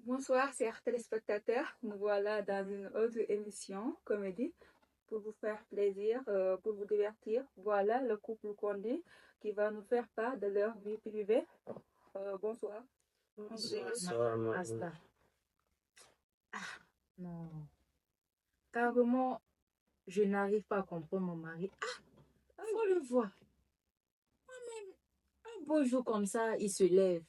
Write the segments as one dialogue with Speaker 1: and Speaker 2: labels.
Speaker 1: Bonsoir, chers téléspectateurs. Nous voilà dans une autre émission, comédie, pour vous faire plaisir, pour vous divertir. Voilà le couple Condé qui va nous faire part de leur vie privée. Bonsoir.
Speaker 2: Bonsoir,
Speaker 3: Asta. Ah, non. Carrément, je n'arrive pas à comprendre mon mari. Faut le voir. Moi-même, un beau jour comme ça, il se lève.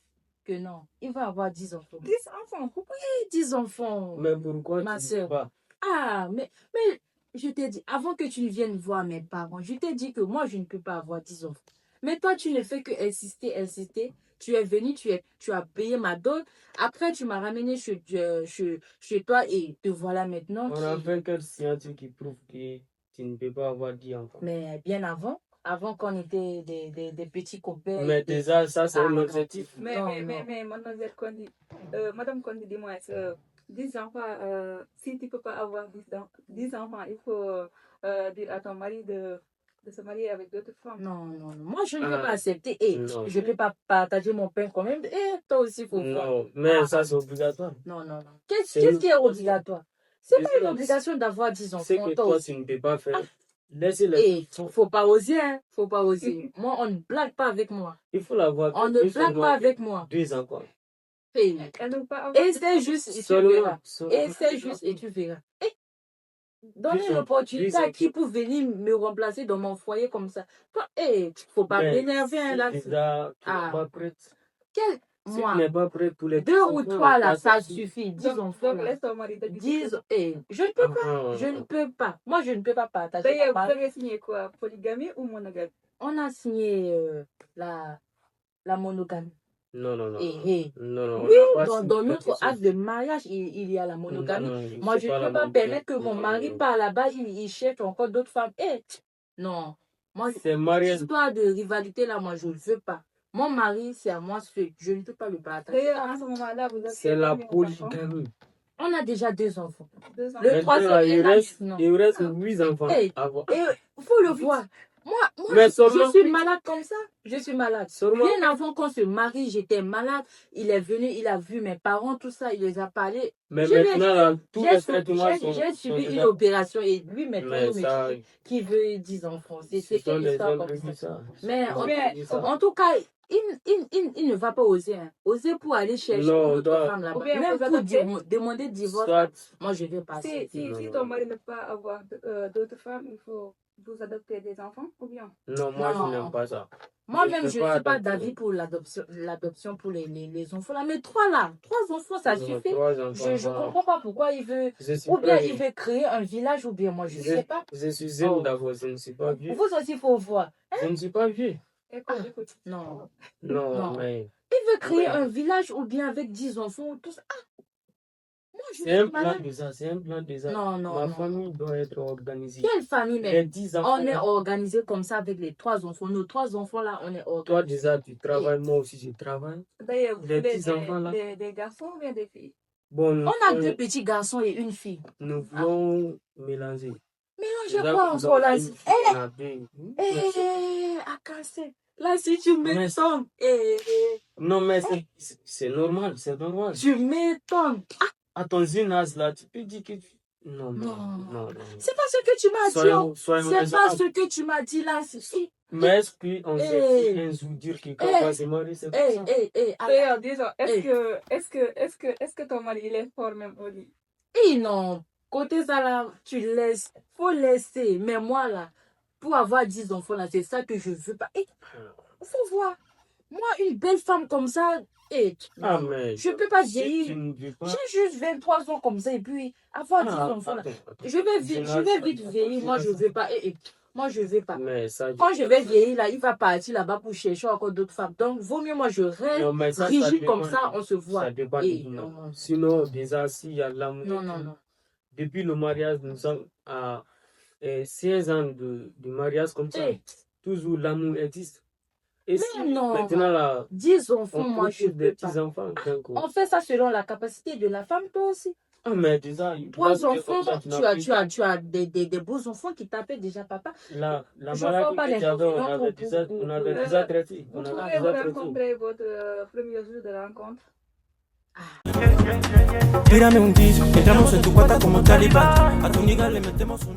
Speaker 3: Que non, il va avoir 10 enfants.
Speaker 1: 10 enfants.
Speaker 3: Oui, 10 enfants.
Speaker 2: Mais pourquoi
Speaker 3: Ma
Speaker 2: tu dis
Speaker 3: soeur.
Speaker 2: pas?
Speaker 3: Mais je t'ai dit, avant que tu ne viennes voir mes parents, je t'ai dit que moi, je ne peux pas avoir 10 enfants. Mais toi, tu ne fais que insister. Tu es venu, tu as payé ma dot. Après, tu m'as ramené chez toi et te voilà maintenant.
Speaker 2: On a fait quelle science qui prouve que tu ne peux pas avoir 10 enfants?
Speaker 3: Mais bien avant qu'on était des petits copains.
Speaker 2: Mais déjà, ça, c'est un
Speaker 3: non.
Speaker 2: objectif.
Speaker 1: Mais,
Speaker 3: Non,
Speaker 1: mais,
Speaker 3: non.
Speaker 1: mais, mais, mademoiselle Condi, Madame Condi, dis-moi, 10 enfants, si tu ne peux pas avoir 10 enfants, il faut dire à ton mari de se marier avec d'autres femmes.
Speaker 3: Non. Moi, je ne peux pas
Speaker 2: Ah,
Speaker 3: accepter. Et
Speaker 2: non.
Speaker 3: je ne peux pas partager mon pain quand même. Et toi aussi, il faut voir.
Speaker 2: Non, mais ça, c'est obligatoire.
Speaker 3: Non. Qu'est-ce qui est obligatoire? C'est pas une obligation d'avoir 10 enfants.
Speaker 2: C'est que toi, tu ne peux pas faire. Laissez-les.
Speaker 3: Et faut pas oser, hein. Faut pas oser. Moi, on ne blague pas avec moi.
Speaker 2: Il faut l'avoir.
Speaker 3: On ne blague pas avec moi.
Speaker 2: 2 encore.
Speaker 3: Essaie juste et tu verras. Essaie juste et tu verras. Donner l'opportunité à qui pour venir me remplacer dans mon foyer comme ça. Toi, faut pas m'énerver hein, là.
Speaker 2: Déjà, tu n'es pas prête. Si tu n'es pas prête pour les
Speaker 3: 2 ou 3 là, ça suffit. 10 enfants.
Speaker 1: Donc, laisse ton mari te
Speaker 3: 10, je ne peux pas. Je ne peux pas. Moi, je ne peux pas partager.
Speaker 1: D'ailleurs, vous avez signé quoi? Polygamie ou monogamie?
Speaker 3: On a signé la monogamie.
Speaker 2: Non.
Speaker 3: Non.
Speaker 2: Oui,
Speaker 3: Dans notre acte de mariage, il y a la monogamie. Moi, je ne peux pas permettre que mon mari part là-bas, il cherche encore d'autres femmes. Non. Moi, l'histoire de rivalité là, moi, je ne veux pas. Mon mari, c'est à moi seul. Je ne peux pas le partager.
Speaker 1: D'ailleurs, à ce moment-là, vous avez.
Speaker 2: C'est la polygamie.
Speaker 3: On a déjà 2 enfants.
Speaker 1: 2 enfants.
Speaker 3: Le troisième,
Speaker 2: il reste 8 enfants.
Speaker 3: Il faut le voir. Moi,
Speaker 2: Mais
Speaker 3: je suis malade comme ça. Je suis malade. Bien avant qu'on se marie, j'étais malade. Il est venu, il a vu mes parents, tout ça, il les a parlé.
Speaker 2: Mais maintenant, tout les traitements sont...
Speaker 3: J'ai subi une opération et lui, maintenant, qui veut 10 enfants. C'est quelle histoire comme ça. Mais en tout cas, il ne va pas oser. Hein. Oser pour aller chercher une femme là-bas. Même pour demander divorce, moi, je vais passer.
Speaker 1: Si ton mari ne peut pas avoir d'autres femmes, il faut vous adopter des enfants ou bien?
Speaker 2: Non, moi, je n'aime pas ça.
Speaker 3: Moi-même, je ne suis pas d'avis pour l'adoption pour les enfants là. Mais 3 là, 3 enfants, ça suffit. Je ne comprends pas pourquoi il veut. Ou bien il veut créer un village, ou bien moi, je ne sais pas.
Speaker 2: Je suis zéro d'abord, je ne suis pas vieux.
Speaker 3: Vous aussi, il faut voir.
Speaker 2: Je ne suis pas vieux.
Speaker 1: Écoute.
Speaker 2: Non, mais...
Speaker 3: Il veut créer un village ou bien avec 10 enfants, tout ça.
Speaker 2: C'est un plan de ça.
Speaker 3: Non.
Speaker 2: Ma famille doit être organisée.
Speaker 3: Quelle famille même?
Speaker 2: On
Speaker 3: est organisé comme ça avec les 3 enfants. Nos 3 enfants là, on est organisé.
Speaker 2: Toi déjà, tu travailles, moi aussi je travaille.
Speaker 1: D'ailleurs,
Speaker 2: les petits enfants là.
Speaker 1: Des garçons ou bien des filles?
Speaker 3: Bon, on a 2 petits garçons et une fille.
Speaker 2: Nous voulons mélanger.
Speaker 3: Mélangez quoi encore là? À casser. Là, si tu m'étonnes.
Speaker 2: Non, mais c'est normal,
Speaker 3: Tu m'étonnes.
Speaker 2: À ton jeune âge là, tu peux dire que tu... Non.
Speaker 3: C'est pas ce que tu m'as dit. C'est pas ce que tu m'as dit là.
Speaker 2: Mais est-ce qu'on sait un jour dire que quand on va se marier, c'est comme ça?
Speaker 1: D'ailleurs, disons, est-ce que ton mari il est fort même au lit?
Speaker 3: Non. Côté ça là, tu laisses. Faut laisser. Mais moi là, pour avoir 10 enfants là, c'est ça que je veux pas. Faut voir. Moi, une belle femme comme ça,
Speaker 2: mais
Speaker 3: je ne peux pas vieillir.
Speaker 2: Si
Speaker 3: j'ai juste 23 ans comme ça et puis avoir 10 enfants là. Je vais vite vieillir. Moi, je ne veux pas. Moi, je ne veux pas.
Speaker 2: Mais ça,
Speaker 3: quand je vais vieillir là, il va partir là-bas pour chercher encore d'autres femmes. Donc, vaut mieux moi, je reste rigide comme ça, on se voit.
Speaker 2: Ça dépend. Non. Sinon, déjà, s'il y a l'amour.
Speaker 3: Non.
Speaker 2: Depuis le mariage, nous sommes à 16 ans de mariage comme ça. Toujours l'amour existe. Et
Speaker 3: mais non,
Speaker 2: maintenant là,
Speaker 3: 10 enfants, moi je peux pas.
Speaker 2: Enfants,
Speaker 3: on fait ça selon la capacité de la femme, toi aussi.
Speaker 2: Mais déjà,
Speaker 3: 3 enfants, tu as des beaux enfants qui t'appellent déjà papa.
Speaker 2: La maladie on avait déjà traité.
Speaker 1: Vous pouvez rencontrer votre premier jour de rencontre?
Speaker 4: Tírame un teaser, entramos en tu cuarta como Taliban. A tu nigga le metemos un...